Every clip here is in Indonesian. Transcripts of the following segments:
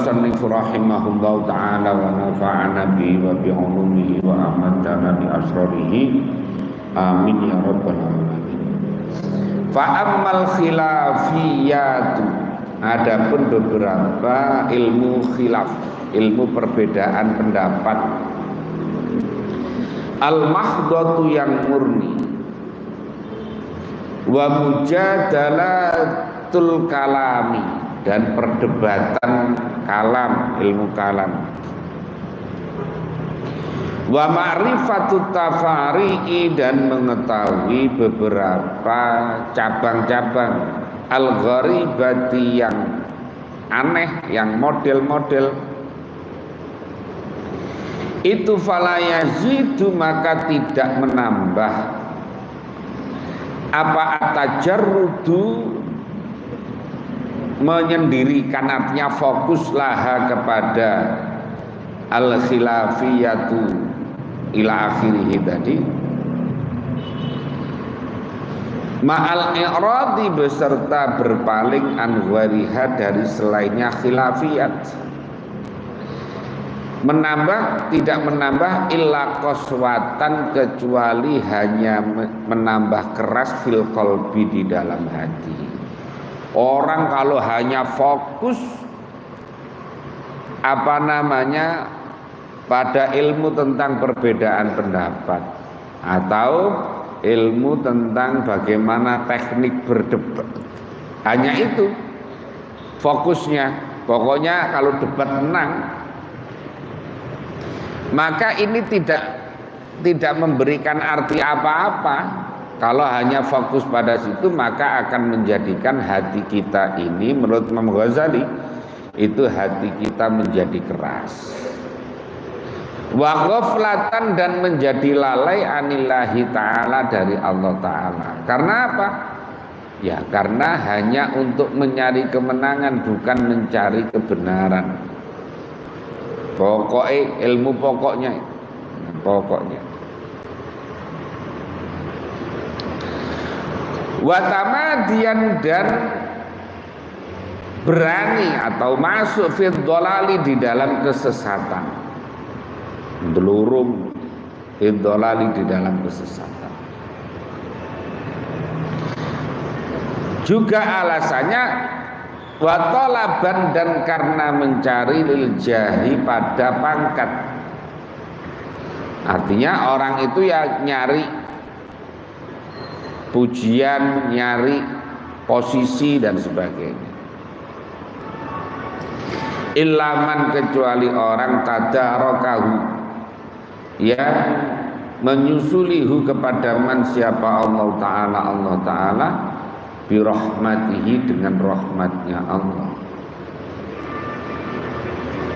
al-musannif rahimahullahu ta'ala wa nafa'ana bihi wa bi'ulumihi wa amadana bi asrarihi amin ya rabbal alamin. Fa'ammal khilafiyatu, adapun beberapa ilmu khilaf, ilmu perbedaan pendapat, al-mahdhatu yang murni, wa mujadalatul kalami, dan perdebatan kalam, ilmu kalam, wa ma'rifatut tafari'i, dan mengetahui beberapa cabang-cabang al-gharibati yang aneh, yang model-model. Itu fala yazidu, maka tidak menambah apa atajarrudu, menyendirikan, artinya fokus laha kepada al-khilafiyatu ila akhirih tadi, ma'al i'radi, beserta berpaling an ghariha, dari selainnya khilafiyat. Menambah, tidak menambah illa qaswatan, kecuali hanya menambah keras fil qalbi, di dalam hati. Orang kalau hanya fokus pada ilmu tentang perbedaan pendapat atau ilmu tentang bagaimana teknik berdebat, hanya itu fokusnya, pokoknya kalau debat menang, maka ini tidak memberikan arti apa-apa. Kalau hanya fokus pada situ, maka akan menjadikan hati kita ini, menurut Imam Ghazali, itu hati kita menjadi keras, wa ghaflatan, dan menjadi lalai anillahi ta'ala, dari Allah Ta'ala. Karena apa? Ya karena hanya untuk mencari kemenangan, bukan mencari kebenaran. Pokoknya ilmu pokoknya. Watamadian, dan berani atau masuk fid dhalali, di dalam kesesatan, delurung fid dhalali, di dalam kesesatan. Juga alasannya watolaban, dan karena mencari lil jahi, pada pangkat. Artinya orang itu ya nyari pujian, nyari posisi dan sebagainya. Ilaman, kecuali orang tadarakahu, yang menyusulihu kepada man, siapa Allah Ta'ala birahmatihi, dengan rahmatnya Allah.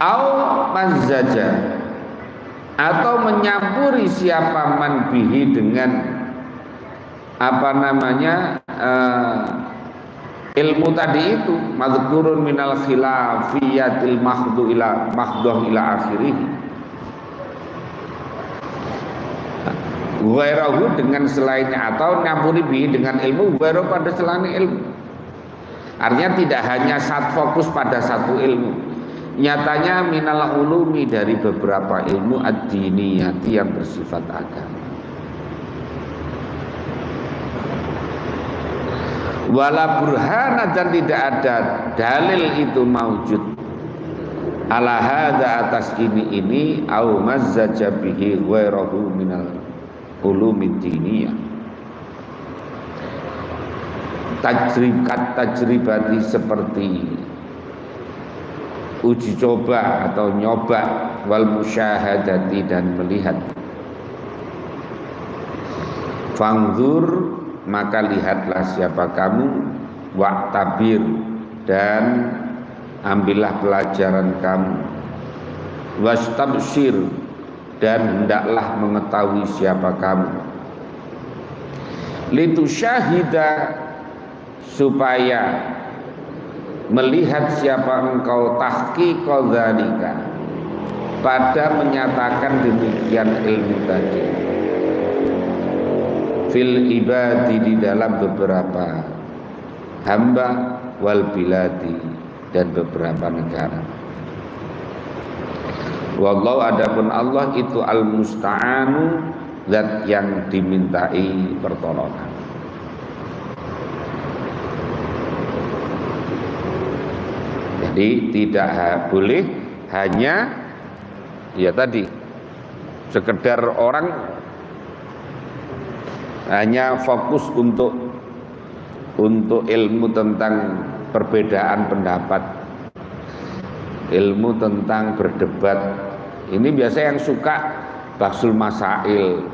Au mazzaja, atau menyampuri siapa man bihi, dengan ilmu tadi itu, madzkurun minal khilafiyatil mahdhu ila akhirih, ghairahu, dengan selainnya, atau nyampuri bihi, dengan ilmu ghairahu, pada selain ilmu. Artinya tidak hanya fokus pada satu ilmu, nyatanya minal ulumi, dari beberapa ilmu ad-diniyati, yang bersifat agama. Wala burhana, dan tidak ada dalil itu maujud ala hadza, atas ini au mazzaja bihi ghairahu minal ulumid diniyah, tajribati, seperti uji coba atau nyoba, wal musyahadati, dan melihat. Fangzur, maka lihatlah siapa kamu, wa'tabir, dan ambillah pelajaran kamu, wastabshir, dan hendaklah mengetahui siapa kamu, litusyahida, supaya melihat siapa engkau, tahqiqa dzalika, pada menyatakan demikian ilmu tadi, fil ibadi, di dalam beberapa hamba, wal biladi, dan beberapa negara. Wallahu adapun Allah itu al-musta'anu, zat yang dimintai pertolongan. Jadi tidak boleh hanya ya tadi sekedar orang hanya fokus untuk ilmu tentang perbedaan pendapat, ilmu tentang berdebat. Ini biasa yang suka bahsul masail,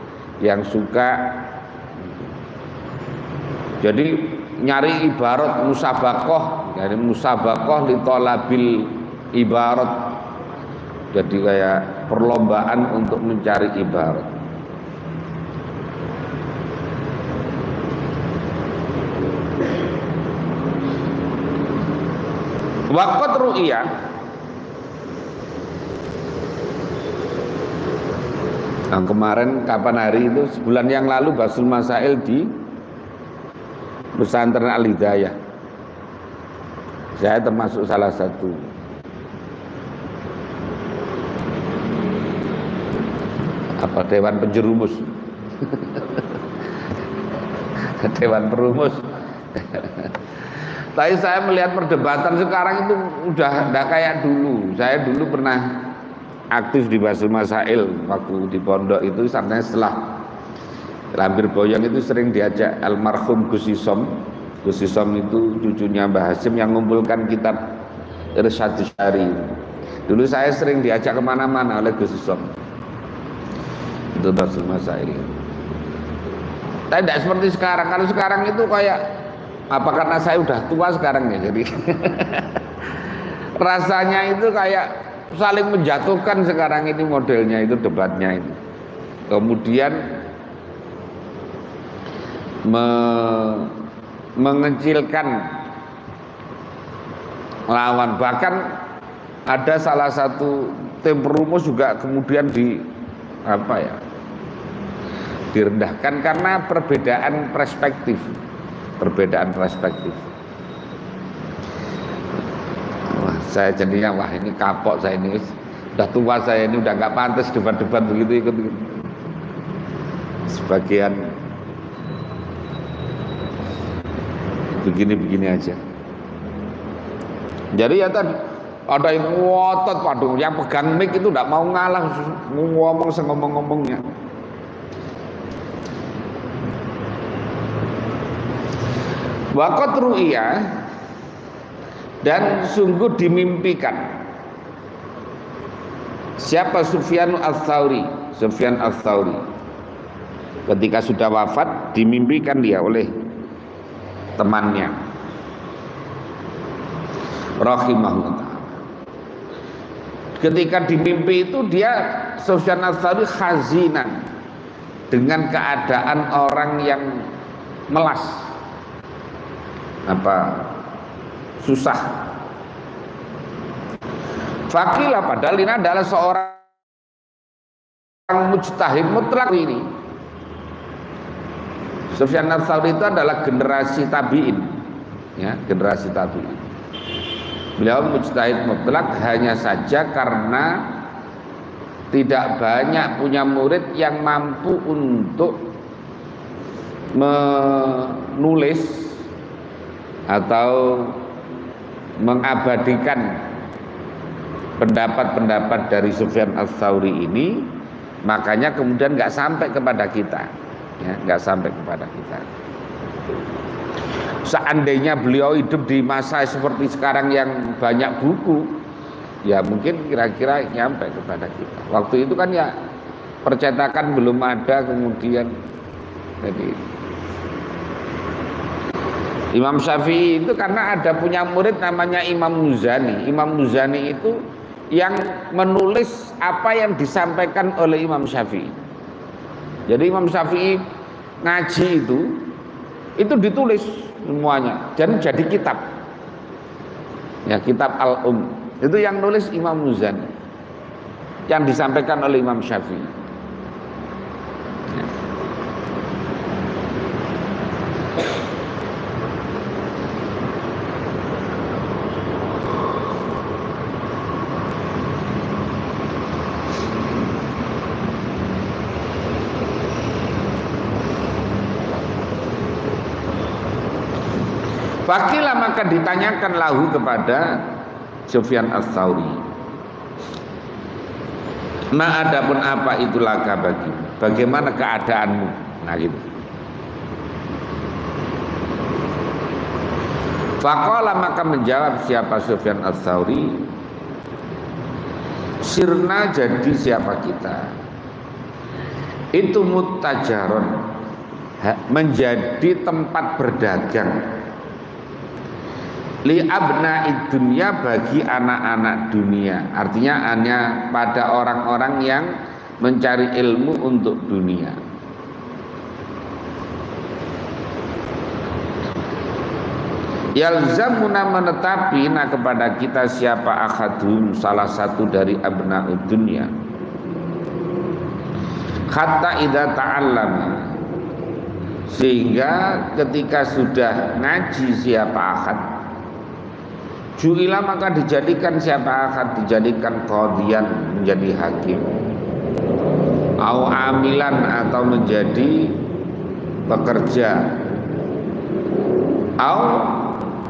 yang suka jadi nyari ibarat musabakoh, jadi musabakoh li thalabil ibarat. Jadi kayak perlombaan untuk mencari ibarat. Waqat ru'iyah, nah, kemarin kapan hari itu, sebulan yang lalu Basul Masail di Pesantren Al-Hidayah. Saya termasuk salah satu. Apa dewan penjerumus? Dewan perumus. Tapi saya melihat perdebatan sekarang itu udah enggak kayak dulu. Saya dulu pernah aktif di Basul Masail waktu di pondok itu, sampai setelah Lampir Boyong itu sering diajak almarhum Gus Isom. Gus Isom itu cucunya Mbah Hasim yang mengumpulkan kitab Irsyadus Syari. Dulu saya sering diajak kemana-mana oleh Gus Isom. Itu Basul Masail. Tapi tidak seperti sekarang. Kalau sekarang itu kayak apa, karena saya udah tua sekarang ya, jadi rasanya itu kayak saling menjatuhkan sekarang ini modelnya itu, debatnya itu. Kemudian mengecilkan lawan, bahkan ada salah satu tim perumus juga kemudian direndahkan karena perbedaan perspektif. Wah, saya jadinya ini kapok, saya ini udah tua, saya ini udah nggak pantas debat-debat begitu ikut. Sebagian begini aja. Jadi ya tadi ada yang ngotot, waduh, yang pegang mic itu enggak mau ngalah, ngomong sengomong-ngomongnya. Waqat ru'iyah, dan sungguh dimimpikan. Siapa? Sufyan Ats-Tsauri. Sufyan Ats-Tsauri ketika sudah wafat dimimpikan dia oleh temannya rahimahullah. Ketika dimimpi itu dia, Sufyan Ats-Tsauri, khazinan, dengan keadaan orang yang melas, susah. Fakilah, padahal ini adalah seorang mujtahid mutlak ini. Sufyan Ats-Tsauri itu adalah generasi tabi'in, ya, generasi tabi'in. Beliau mujtahid mutlak, hanya saja karena tidak banyak punya murid yang mampu untuk menulis atau mengabadikan pendapat-pendapat dari Sufyan Ats-Tsauri ini, makanya kemudian nggak sampai kepada kita, ya, nggak sampai kepada kita. Seandainya beliau hidup di masa seperti sekarang yang banyak buku, ya mungkin kira-kira nyampe kepada kita. Waktu itu kan ya percetakan belum ada, kemudian jadi Imam Syafi'i itu karena ada punya murid namanya Imam Muzani. Imam Muzani itu yang menulis apa yang disampaikan oleh Imam Syafi'i. Jadi Imam Syafi'i ngaji itu ditulis semuanya dan jadi kitab. Ya, kitab itu yang nulis Imam Muzani, yang disampaikan oleh Imam Syafi'i. Fakilah maka ditanyakan lahu kepada Sufyan Ats-Tsauri, ma adapun apa itu laka bagi, bagaimana keadaanmu? Nah gitu. Faqala maka menjawab siapa Sufyan Ats-Tsauri, sirna jadi siapa kita itu muttajaron, menjadi tempat berdagang, li abna'id dunya, bagi anak-anak dunia. Artinya hanya pada orang-orang yang mencari ilmu untuk dunia. Yalzamuna menetapi kepada kita siapa akhadun, salah satu dari abna'ud dunya, hatta idza ta'allama, sehingga ketika sudah ngaji siapa akhad, ju'ila maka dijadikan siapa akhad, dijadikan qadiyan, menjadi hakim, au amilan atau menjadi pekerja, au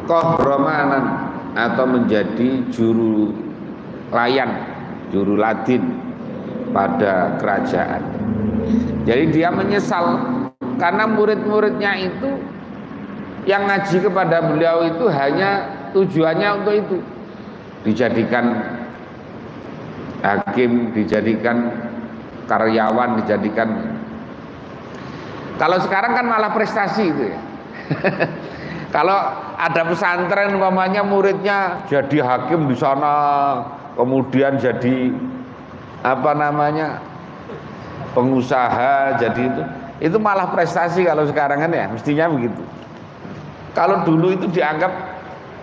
qahromanan atau menjadi juru layan, juru ladin pada kerajaan. Jadi dia menyesal karena murid-muridnya itu yang ngaji kepada beliau itu hanya tujuannya untuk itu, dijadikan hakim, dijadikan karyawan, dijadikan. Kalau sekarang kan malah prestasi itu ya. Kalau ada pesantren umpamanya muridnya jadi hakim di sana, kemudian jadi apa namanya pengusaha, jadi itu malah prestasi kalau sekarang kan ya, mestinya begitu. Kalau dulu itu dianggap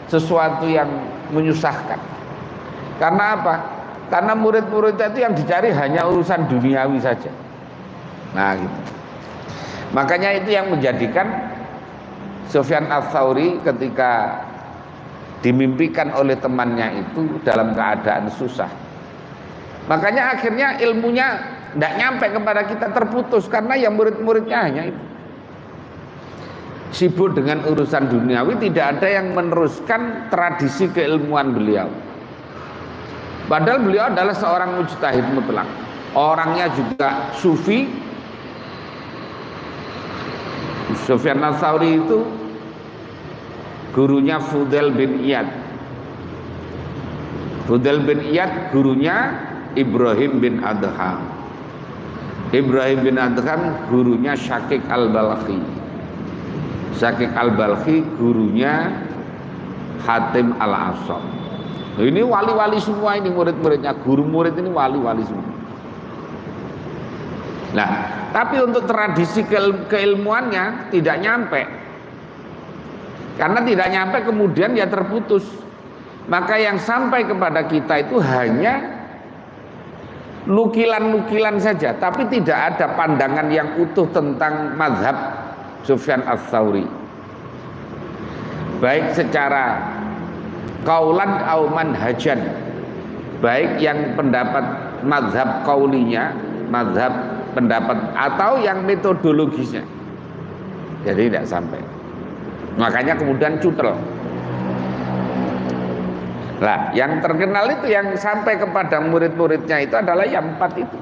sesuatu yang menyusahkan. Karena apa? Karena murid-muridnya itu yang dicari hanya urusan duniawi saja. Nah gitu. Makanya itu yang menjadikan Sufyan Ats-Tsauri ketika dimimpikan oleh temannya itu dalam keadaan susah. Makanya akhirnya ilmunya tidak nyampe kepada kita, terputus karena yang murid-muridnya hanya itu. Sibuk dengan urusan duniawi, tidak ada yang meneruskan tradisi keilmuan beliau. Padahal beliau adalah seorang mujtahid mutlak. Orangnya juga sufi. Sufyan Ats-Tsauri itu gurunya Fudail bin Iyad. Fudail bin Iyad gurunya Ibrahim bin Adham. Ibrahim bin Adham gurunya Syaqiq al-Balkhi. Syaqiq al-Balkhi gurunya Hatim al-Asham. Ini wali-wali semua, ini murid-muridnya, guru murid ini wali-wali semua. Nah, tapi untuk tradisi keilmuannya tidak nyampe. Karena tidak nyampe kemudian ya terputus. Maka yang sampai kepada kita itu hanya nukilan-nukilan saja, tapi tidak ada pandangan yang utuh tentang mazhab Sufyan Ats-Tsauri, baik secara qaulan au manhajan, baik yang pendapat mazhab qaulinya, mazhab pendapat, atau yang metodologisnya. Jadi tidak sampai. Makanya kemudian cutel. Nah, yang terkenal itu yang sampai kepada murid-muridnya itu adalah yang 4 itu.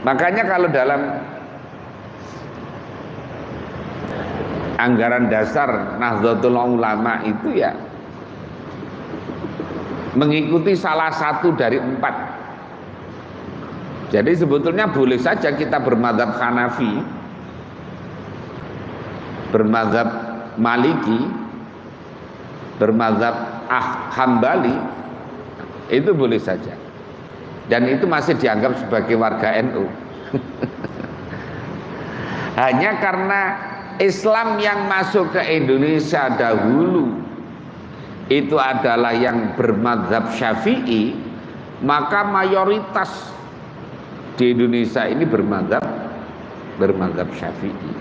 Makanya kalau dalam anggaran dasar Nahdlatul Ulama itu ya mengikuti salah satu dari 4. Jadi sebetulnya boleh saja kita bermadzhab Hanafi, bermadzhab Maliki, bermadzhab Hambali, itu boleh saja, dan itu masih dianggap sebagai warga NU. Hanya karena Islam yang masuk ke Indonesia dahulu itu adalah yang bermadzhab Syafi'i, maka mayoritas di Indonesia ini bermadzhab Syafi'i.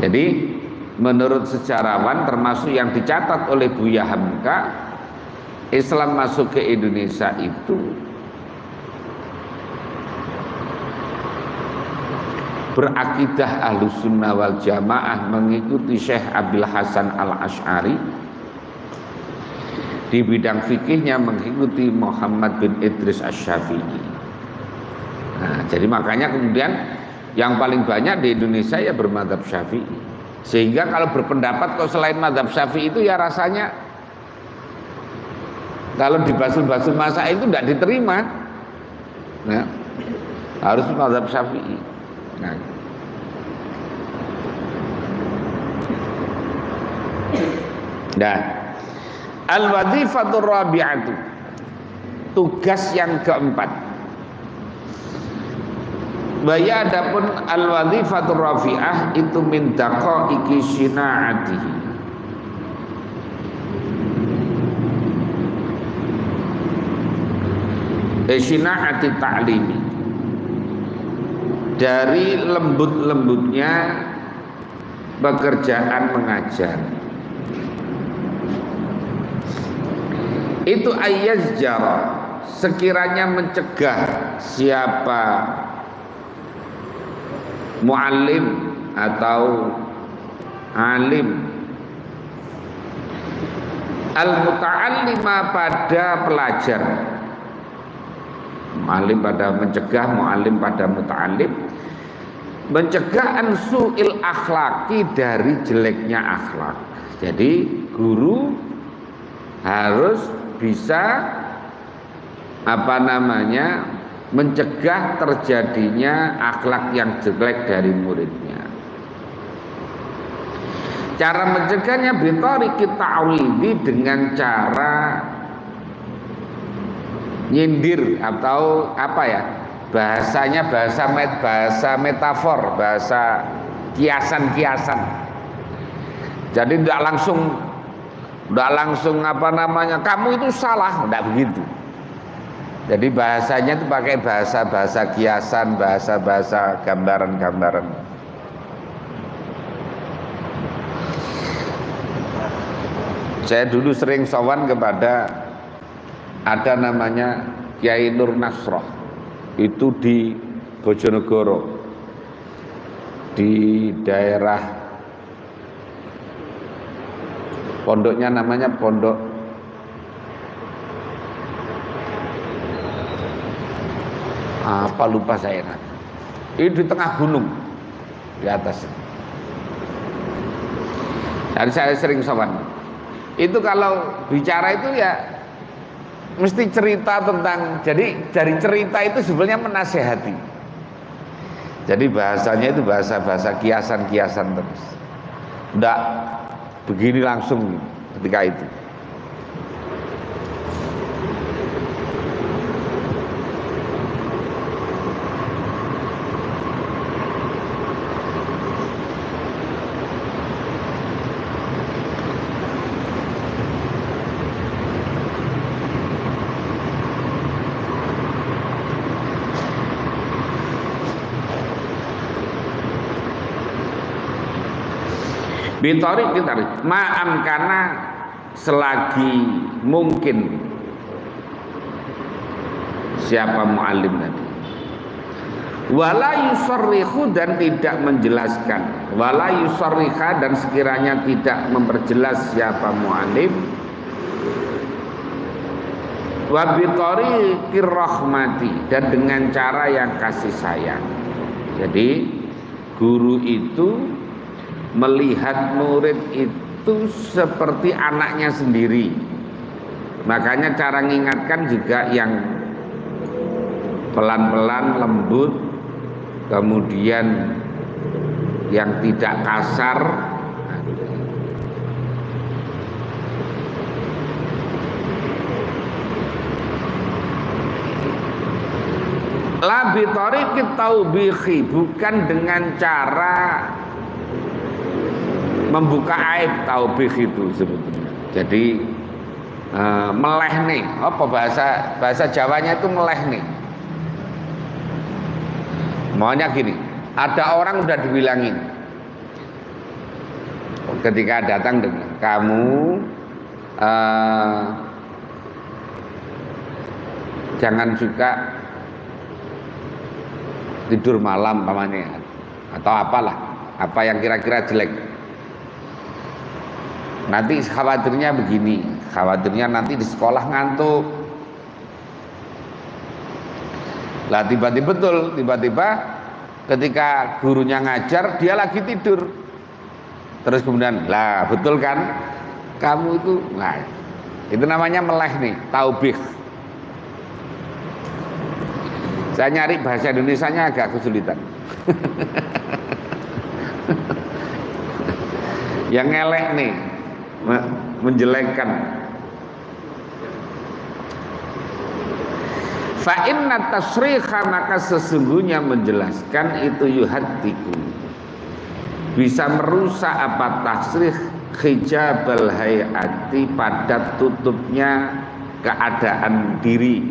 Jadi menurut sejarawan termasuk yang dicatat oleh Buya Hamka, Islam masuk ke Indonesia itu berakidah Ahlus Sunnah wal Jamaah, mengikuti Syekh Abil Hasan Al-Asy'ari. Di bidang fikihnya mengikuti Muhammad bin Idris Asy-Syafi'i. Nah, jadi makanya kemudian yang paling banyak di Indonesia ya bermadzhab Syafi'i. Sehingga kalau berpendapat kok selain madzhab Syafi'i itu ya rasanya kalau di basul-basul masa itu tidak diterima. Nah, harus madzhab Syafi'i. Nah. Dan al-wadhifatur rabi'atu, tugas yang keempat. Baya adapun al-wadhifatur rafi'ah itu min daqaiqi sina'atihi. Sina'ati ta'limi, dari lembut-lembutnya pekerjaan mengajar. Itu ayyazjar, sekiranya mencegah siapa muallim atau alim al-muta'allima pada pelajar, muallim pada mencegah, muallim pada muta'allim, mencegah ansu'il akhlaki, dari jeleknya akhlak. Jadi guru harus bisa mencegah terjadinya akhlak yang jelek dari muridnya. Cara mencegahnya bitariqi ta'widhi, dengan cara nyindir atau bahasanya bahasa metafor, bahasa kiasan-kiasan. Jadi tidak langsung kamu itu salah, tidak begitu. Jadi bahasanya itu pakai bahasa kiasan, bahasa gambaran-gambaran. Saya dulu sering sowan kepada, ada namanya Kiai Nur Nasroh, itu di Bojonegoro, di daerah pondoknya namanya pondok apa lupa saya. Ini di tengah gunung di atas. Jadi saya sering sowan. Itu kalau bicara itu ya mesti cerita tentang, jadi dari cerita itu sebenarnya menasehati. Jadi bahasanya itu bahasa kiasan-kiasan terus. Enggak begini langsung ketika itu. Bitori kita ma'am, karena selagi mungkin siapa muallim tadi, wala yusarrihu, dan tidak menjelaskan, wala yusarriha, dan sekiranya tidak memperjelas siapa muallim, wa bitori kirrahmati, dan dengan cara yang kasih sayang. Jadi guru itu melihat murid itu seperti anaknya sendiri. Makanya cara mengingatkan juga yang pelan-pelan, lembut, kemudian yang tidak kasar. La bi tariqit taubihi, bukan dengan cara membuka aib. Taubih itu sebetulnya. Jadi meleh nih, apa bahasa Jawanya itu meleh nih. Maunya gini, ada orang udah dibilangin ketika datang dengan kamu jangan suka tidur malam pamannya. atau apalah, apa yang kira-kira jelek. Nanti khawatirnya begini, khawatirnya nanti di sekolah ngantuk. Lah tiba-tiba ketika gurunya ngajar dia lagi tidur. Terus kemudian, lah betul kan? Kamu itu, nah itu namanya meleh nih, taubih. Saya nyari bahasa Indonesianya agak kesulitan. Yang ngelek nih, menjelekkan. Fa inna tasriha, maka sesungguhnya menjelaskan itu yuhaddiku, bisa merusak apa tasrih hijabal hayati, pada tutupnya keadaan diri.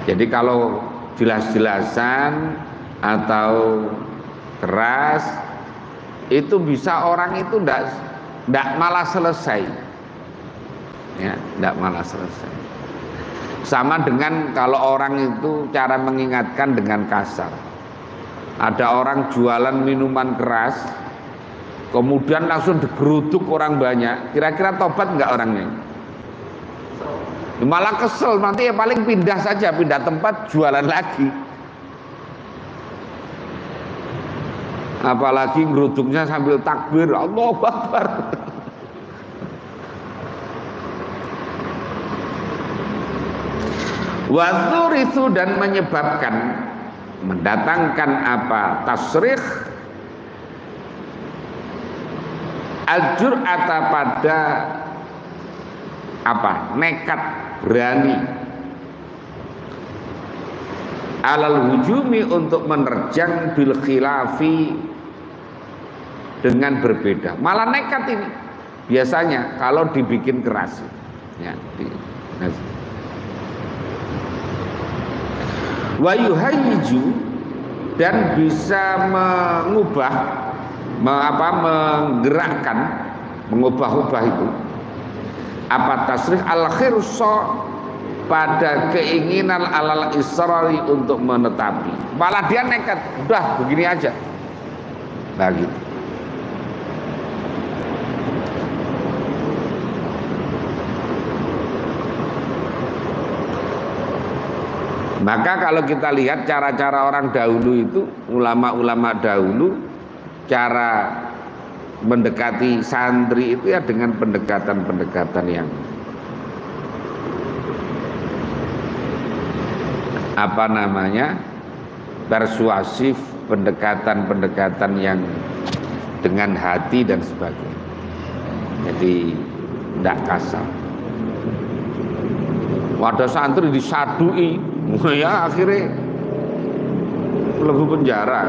Jadi kalau jelas-jelasan atau keras itu bisa orang itu ndak malah selesai, ya, ndak malah selesai. Sama dengan kalau orang itu cara mengingatkan dengan kasar. Ada orang jualan minuman keras, kemudian langsung digeruduk orang banyak. Kira-kira tobat nggak orangnya? Malah kesel, nanti ya paling pindah saja, pindah tempat jualan lagi. Apalagi geruduknya sambil takbir, Allahu Akbar. Wadzurisu, dan menyebabkan, mendatangkan apa? Tasrih al-jur'ata, pada apa? Nekat, berani, alal hujumi, untuk menerjang bil khilafi, dengan berbeda. Malah nekat ini biasanya kalau dibikin keras, ya, wa yuhayyiju, dan bisa mengubah, menggerakkan, mengubah-ubah itu apa? Tasrih al khirsa, pada keinginan alal israri, untuk menetapi. Malah dia nekat, udah begini aja, nah gitu. Maka kalau kita lihat cara-cara orang dahulu itu, ulama-ulama dahulu, cara mendekati santri itu ya dengan pendekatan-pendekatan yang apa namanya, persuasif, pendekatan-pendekatan yang dengan hati dan sebagainya. Jadi tidak kasar. Wadah santri disadui, ya akhirnya lebu penjara.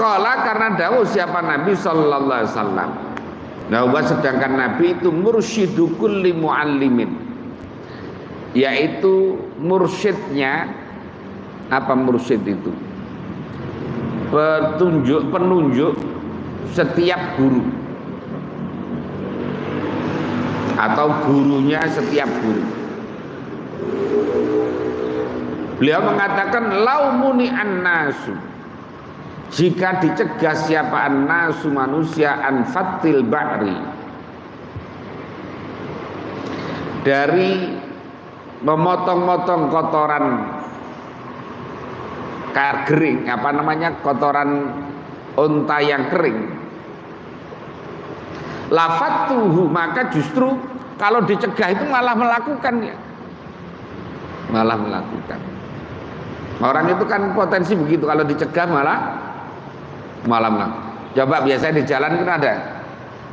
Qala, karena dawuh siapa Nabi sallallahu alaihi wasallam. Nah, sedangkan Nabi itu mursyidu kulli muallimin, yaitu mursyidnya. Apa mursyid itu? Penunjuk setiap guru, atau gurunya setiap guru. Beliau mengatakan laumuni an-nasu, jika dicegah siapa an-nasu, manusia, an-fatil ba'ri, dari memotong-motong kotoran kering, apa namanya, kotoran unta yang kering, lafatuhu, maka justru kalau dicegah itu malah melakukannya, malah melakukan. Orang itu kan potensi begitu, kalau dicegah malah melakukan. Coba biasanya di jalan kan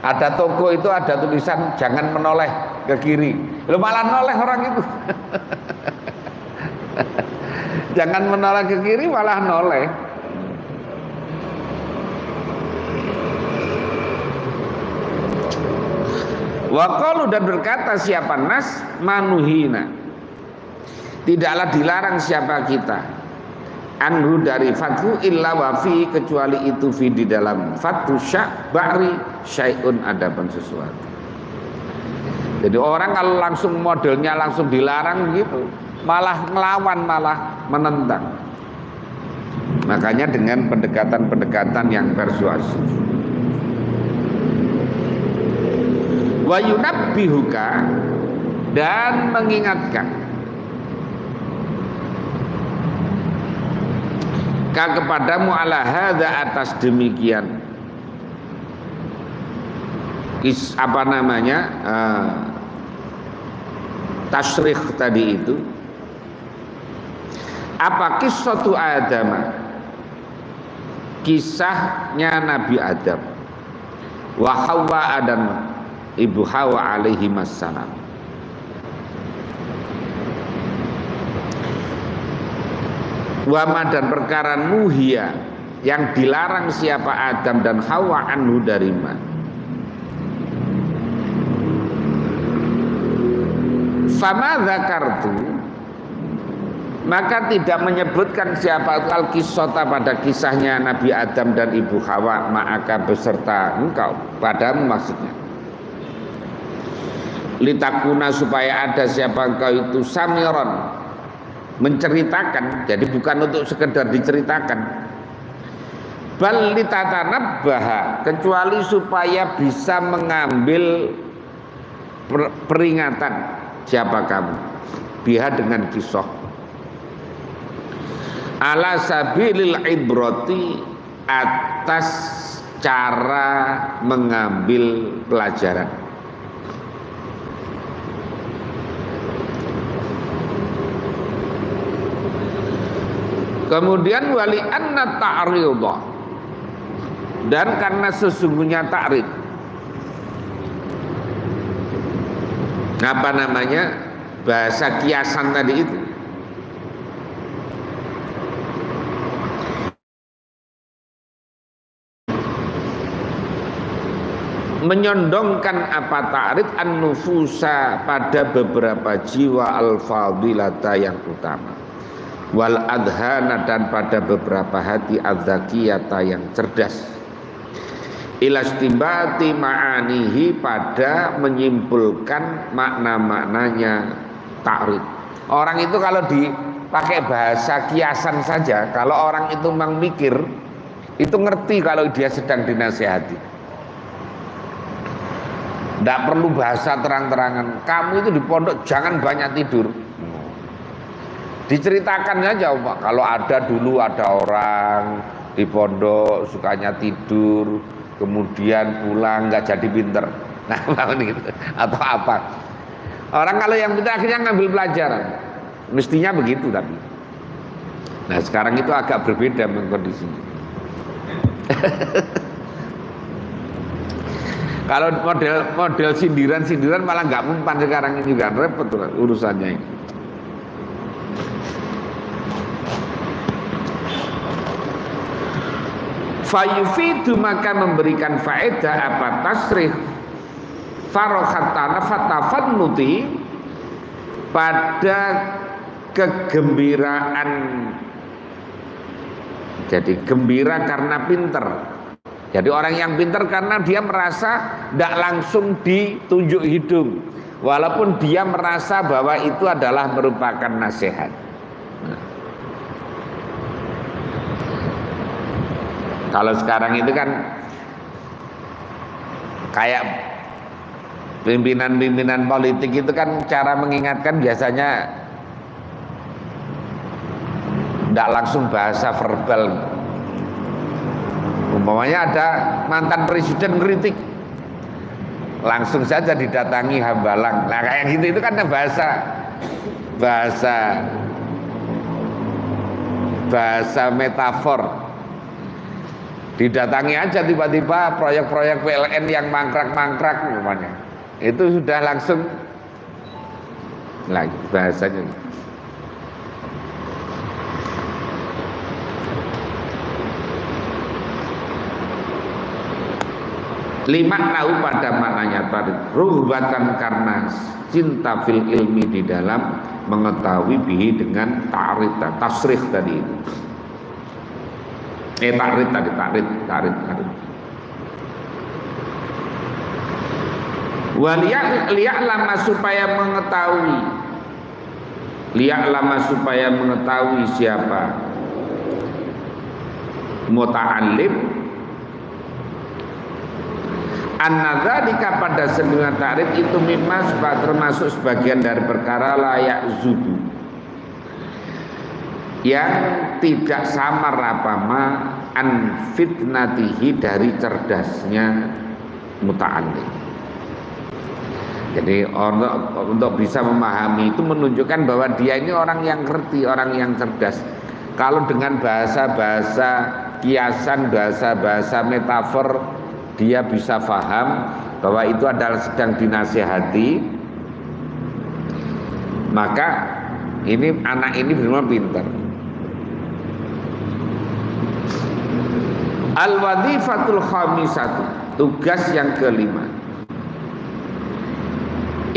ada toko itu ada tulisan jangan menoleh ke kiri, lo malah noleh orang itu. Jangan menoleh ke kiri, malah noleh. Waqalu, dan berkata siapa nas, manuhina, tidaklah dilarang siapa kita, anhu, dari fathu, illa wafi, kecuali itu fi, di dalam fathu ba'ri syai'un, adaban sesuatu. Jadi orang kalau langsung modelnya langsung dilarang gitu, malah ngelawan, malah menentang. Makanya dengan pendekatan-pendekatan yang persuasif. Wa yunabbihuka, dan mengingatkan kepadamu ala hadza, atas demikian tasrikh tadi itu. Apa kisatu Adam, kisahnya Nabi Adam, wa Hawa, dan Ibu Hawa alaihi wassalam. Wama, dan perkara nuhia, yang dilarang siapa Adam dan Hawa anhu dari ma. Fama dzakartu, maka tidak menyebutkan siapa al-qissata pada kisahnya Nabi Adam dan Ibu Hawa ma'aka beserta engkau, padamu maksudnya. Litakuna, supaya ada siapa engkau itu samiron, menceritakan, jadi bukan untuk sekedar diceritakan. Bal litatanabbaha, kecuali supaya bisa mengambil peringatan siapa kamu, biha, dengan kisah, ala sabilil ibrati, atas cara mengambil pelajaran. Kemudian wali anna ta'ridha, dan karena sesungguhnya ta'rid, apa namanya, bahasa kiasan tadi itu, menyondongkan apa ta'rid an-nufusa, pada beberapa jiwa al-fadilata, yang utama, wal adhana, dan pada beberapa hati adzakiyata, yang cerdas, ilastimbati ma'anihi, pada menyimpulkan makna-maknanya ta'rid. Orang itu kalau dipakai bahasa kiasan saja, kalau orang itu memang mikir, itu ngerti kalau dia sedang dinasihati. Tidak perlu bahasa terang-terangan, kamu itu di pondok jangan banyak tidur. Diceritakan saja, Pak, kalau ada dulu ada orang di pondok sukanya tidur, kemudian pulang nggak jadi pinter. Nah, gitu. Atau apa? Orang kalau yang pintar akhirnya ngambil pelajaran. Mestinya begitu, tapi nah sekarang itu agak berbeda kondisinya. Kalau model sindiran malah nggak mempan sekarang ini, juga repot urusannya ini. Fayufidu, maka memberikan faedah apa tasrih, farokhatana fatafannuti, pada kegembiraan, jadi gembira karena pinter. Jadi orang yang pinter karena dia merasa tidak langsung ditunjuk hidung, walaupun dia merasa bahwa itu adalah merupakan nasihat. Kalau sekarang itu kan kayak pimpinan-pimpinan politik itu kan cara mengingatkan biasanya tidak langsung bahasa verbal. Umpamanya ada mantan presiden kritik, langsung saja didatangi Hambalang. Nah kayak gitu itu kan bahasa metafor. Didatangi aja tiba-tiba proyek-proyek PLN yang mangkrak-mangkrak umpamanya. Itu sudah langsung lagi bahasanya. Lima tahu pada maknanya tadi, ruhbatan, karena cinta fil ilmi, di dalam mengetahui bihi, dengan ta'rid, tasrih tadi itu. Ta'rid tadi, ta'rid. liya'lama supaya mengetahui, liya'lama supaya mengetahui siapa muta'allim annadzalika pada sedungan ta'rif itu mimma termasuk sebagian dari perkara layak zudu yang tidak samar apama an fitnatihi dari cerdasnya muta'allim. Jadi untuk bisa memahami itu menunjukkan bahwa dia ini orang yang ngerti, orang yang cerdas. Kalau dengan bahasa-bahasa kiasan, bahasa-bahasa metafor dia bisa paham bahwa itu adalah sedang dinasihati, maka ini anak ini benar-benar pintar. Al-wadhifatul khamisatu, tugas yang kelima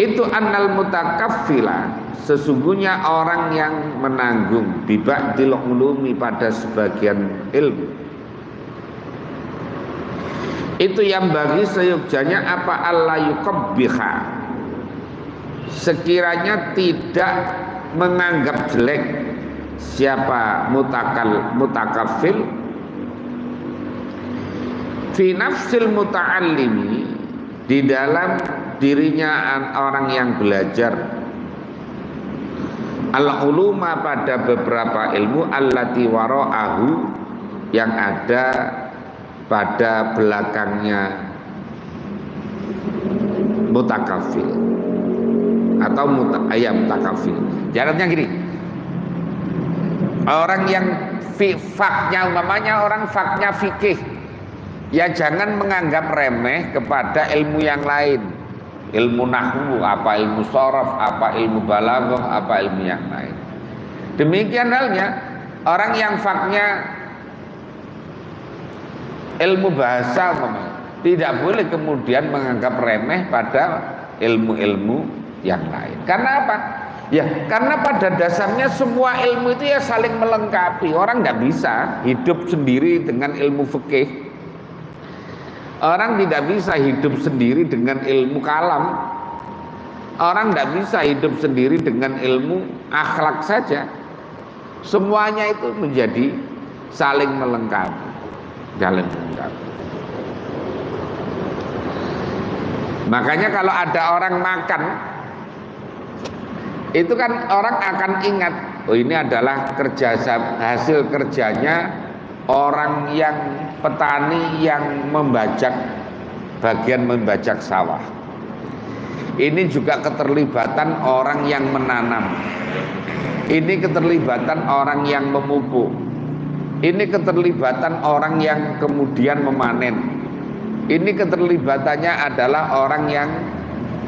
itu annal mutakaffila, sesungguhnya orang yang menanggung biba'dil ulumi pada sebagian ilmu itu yang bagi seyogjanya apa Allah yukabbiha, sekiranya tidak menganggap jelek siapa mutakafil fi nafsil muta'allimi, di dalam dirinya orang yang belajar al-uluma pada beberapa ilmu allati wara'ahu, yang ada pada belakangnya mutakafil atau mutakafil. Jaraknya gini, orang yang faknya umpamanya orang faknya fikih, ya jangan menganggap remeh kepada ilmu yang lain, ilmu nahwu, apa ilmu shorof, apa ilmu balaghah, apa ilmu yang lain. Demikian halnya orang yang faknya ilmu bahasa tidak boleh kemudian menganggap remeh pada ilmu-ilmu yang lain. Karena apa? Ya karena pada dasarnya semua ilmu itu ya saling melengkapi. Orang nggak bisa hidup sendiri dengan ilmu fikih. Orang tidak bisa hidup sendiri dengan ilmu kalam. Orang tidak bisa hidup sendiri dengan ilmu akhlak saja. Semuanya itu menjadi saling melengkapi. Saling melengkapi. Makanya kalau ada orang makan, itu kan orang akan ingat, oh ini adalah hasil kerjanya orang yang petani yang bagian membajak sawah. Ini juga keterlibatan orang yang menanam. Ini keterlibatan orang yang memupuk. Ini keterlibatan orang yang kemudian memanen. Ini keterlibatannya adalah orang yang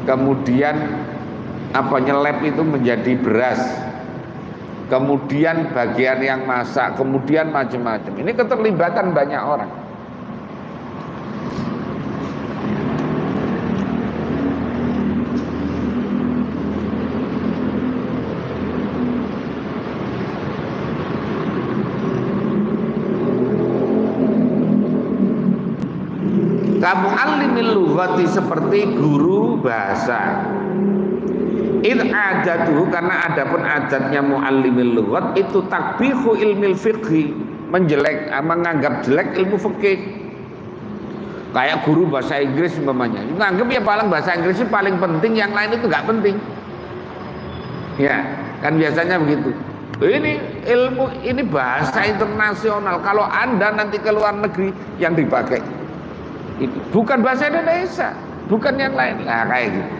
kemudian nyelep itu menjadi beras. Kemudian bagian yang masak, kemudian macam-macam. Ini keterlibatan banyak orang. Kamu alimil lughati, seperti guru bahasa. Adatuhu, karena adapun adatnya muallimil lughat itu takbihu ilmil fiqhi, menganggap jelek ilmu fikih. Kayak guru bahasa Inggris umpamanya, menganggap ya paling bahasa Inggris itu paling penting, yang lain itu nggak penting. Ya, kan biasanya begitu. Ini ilmu, ini bahasa internasional. Kalau Anda nanti ke luar negeri yang dipakai itu bukan bahasa Indonesia, bukan yang lain. Nah, kayak gitu.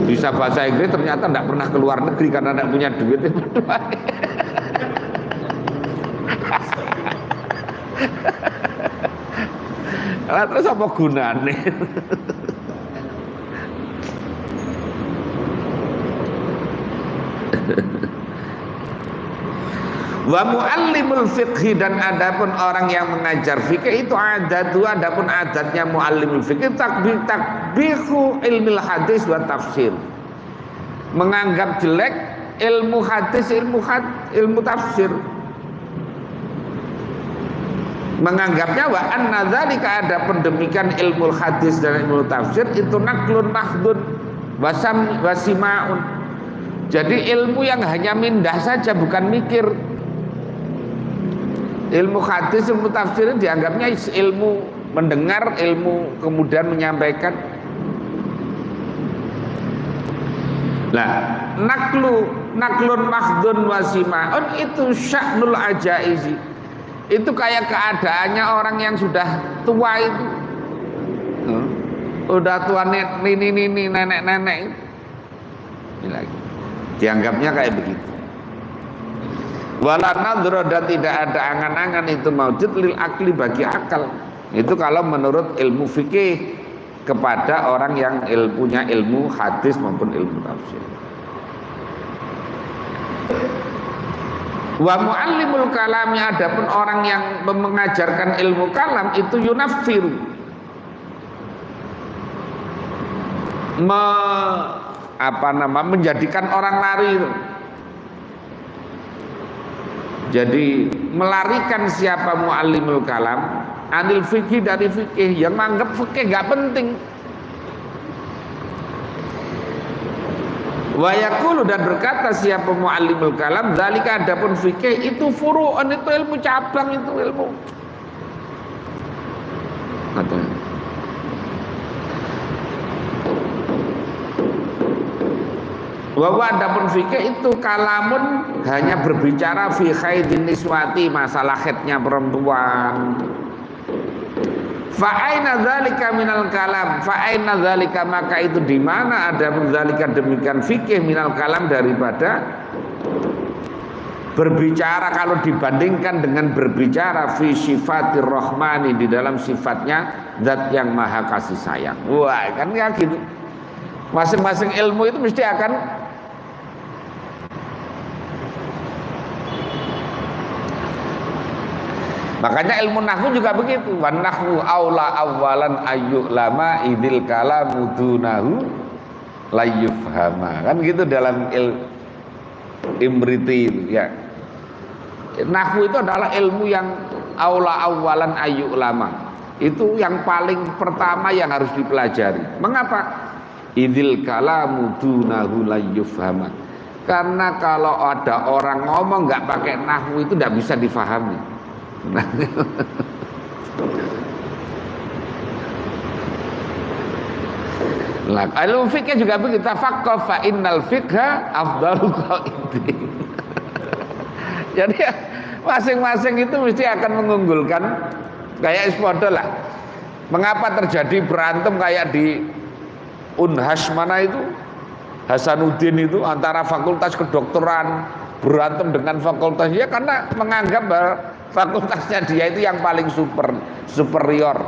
Bisa bahasa Inggris ternyata tidak pernah ke luar negeri karena tidak punya duit. Terus apa gunanya? Wa muallimul fiqhi, dan adapun orang yang mengajar fikih itu adapun adatnya muallimul fiqhi takbihu ilmil hadis wa tafsir, menganggap jelek ilmu hadis, ilmu tafsir. menganggapnya wa anna dzalika ada pendemikian ilmu hadis dan ilmu tafsir itu naklun mahdud wasimaun. Jadi ilmu yang hanya mindah saja, bukan mikir. Ilmu hadis, ilmu tafsir dianggapnya ilmu mendengar, ilmu kemudian menyampaikan. Nah, naklun mahdun wasimaun itu sya'nul ajaizi. Itu kayak keadaannya orang yang sudah tua itu. Udah tua nini nenek-nenek. Ini lagi. Dianggapnya kayak begitu. Wala nadhra, dan tidak ada angan-angan itu maujud lil akli bagi akal. Itu kalau menurut ilmu fikih kepada orang yang punya ilmu hadis maupun ilmu tafsir. Wa muallimul kalami, adapun orang yang mengajarkan ilmu kalam itu yunafiru, menjadikan orang lari. Jadi melarikan siapa muallimul kalam anil fikih, dari fikih, yang menganggap fikih gak penting. Wa yaqulu, dan berkata siapa muallimul kalam, zalika adapun fikih itu furu'un, itu ilmu cabang, itu ilmu. Katanya. Wa adapun fikih itu kalamun, hanya berbicara fi khaidin niswati, masalah haidnya perempuan. Fa aina dzalika minal kalam, fa aina dzalika, maka itu di mana ada dzalika demikian fikih minal kalam, daripada berbicara kalau dibandingkan dengan berbicara fi sifatir rahmani, di dalam sifatnya zat yang maha kasih sayang. Wah, kan ya gitu. Masing-masing ilmu itu mesti akan makanya ilmu nahwu juga begitu. Wan nahwu aula awalan ayyulama idil kalamu dunahu layufhama. Kan gitu dalam Imriti itu ya. Nahwu itu adalah ilmu yang aula awalan ayyulama. Itu yang paling pertama yang harus dipelajari. Mengapa? Idil kalamu dunahu layufhama. Karena kalau ada orang ngomong nggak pakai nahwu itu nggak bisa difahami. Ilmu fikih juga begitu. Tafaqqah fa innal fiqha afdalu qaidin. Jadi masing-masing itu mesti akan mengunggulkan. Kayak ispodo lah. Mengapa terjadi berantem kayak di Unhas mana itu, Hasanuddin itu, antara fakultas kedokteran berantem dengan fakultasnya, karena menganggap bahwa fakultasnya dia itu yang paling superior,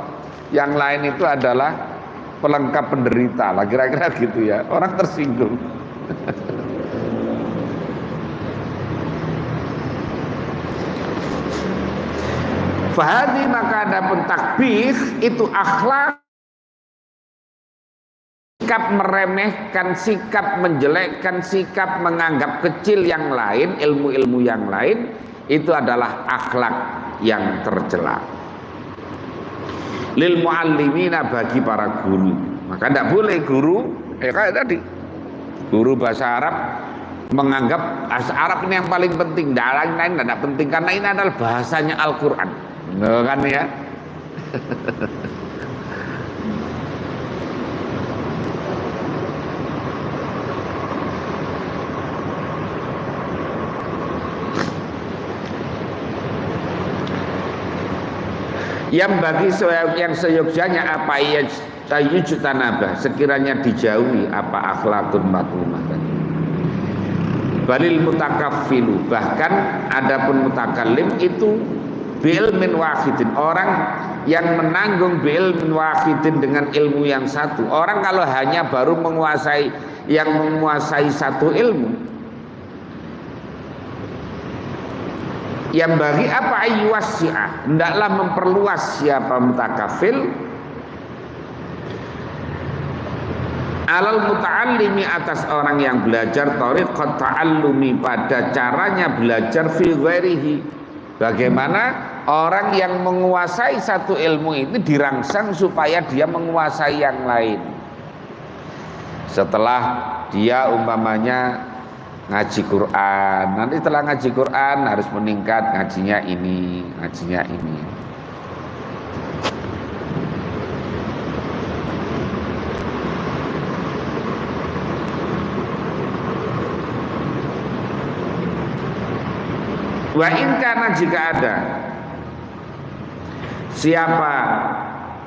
yang lain itu adalah pelengkap penderita lah, kira-kira gitu ya. Orang tersinggung. Fahadi, maka adapun takbih itu akhlak, sikap meremehkan, sikap menjelekkan, sikap menganggap kecil yang lain, ilmu-ilmu yang lain, itu adalah akhlak yang tercela. Lil muallimina, bagi para guru. Maka tidak boleh guru kayak tadi, guru bahasa Arab menganggap bahasa Arab ini yang paling penting, lain-lain tidak penting, karena ini adalah bahasanya Al-Quran. Kan ya. Yang bagi yang seyogyanya apa ya sayujutanabah, sekiranya dijauhi apa akhlakun matlumah tadi. Balil mutakaffilu, bahkan adapun mutakallim itu bi'ilmin wahidin, orang yang menanggung bi'ilmin wahidin, dengan ilmu yang satu. Orang kalau hanya baru menguasai satu ilmu, yang bagi apa ayyuwasi'ah, hendaklah memperluas siapa mutakafil alal muta'allimi, atas orang yang belajar tariqat ta'allumi, pada caranya belajar fi ghairihi, bagaimana orang yang menguasai satu ilmu itu dirangsang supaya dia menguasai yang lain. Setelah dia umpamanya ngaji Quran, nanti setelah ngaji Quran harus meningkat ngajinya ini, ngajinya ini. Wa in kana, jika ada siapa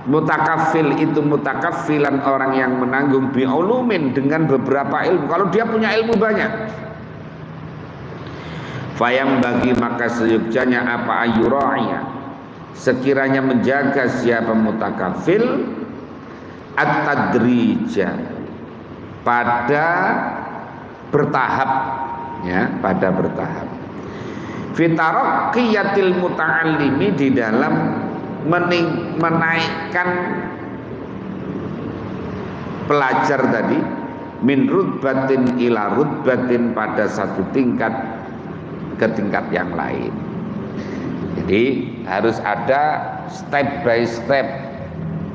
mutakafil itu mutakaffilan, orang yang menanggung bi'ulumin, dengan beberapa ilmu. Kalau dia punya ilmu banyak, fayam bagi, maka seyukjanya apa ayura'ya, sekiranya menjaga siapa mutakafil at-tadrija, pada bertahap, ya, pada bertahap, fitaraqqiyatil muta'allimi, di dalam menaikkan pelajar tadi, min rutbatin ila rutbatin, pada satu tingkat ke tingkat yang lain. Jadi harus ada step by step,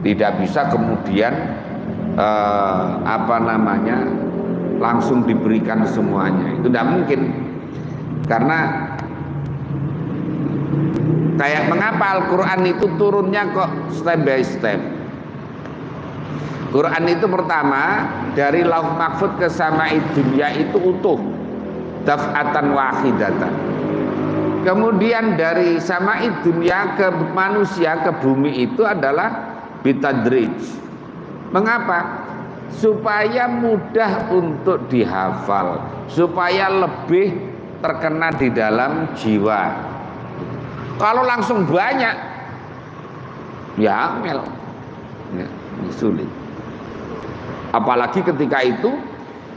tidak bisa kemudian langsung diberikan semuanya, itu tidak mungkin. Karena kayak mengapa Al-Quran itu turunnya kok step by step. Quran itu pertama dari Lauh Mahfud ke Sama'id Dunya itu utuh, daf'atan wahidatan. Kemudian dari Sama'id Dunya ke manusia, ke bumi, itu adalah bitadrij. Mengapa? Supaya mudah untuk dihafal, supaya lebih terkena di dalam jiwa. Kalau langsung banyak, ya angel, ya, sulit. Apalagi ketika itu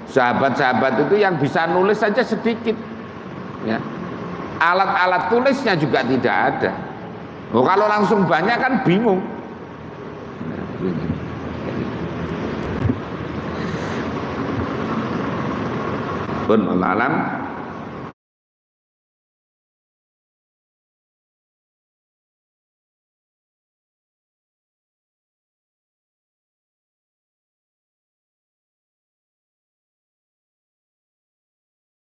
sahabat-sahabat itu yang bisa nulis saja sedikit, ya. Alat-alat tulisnya juga tidak ada. Oh, kalau langsung banyak kan bingung. Pun alam.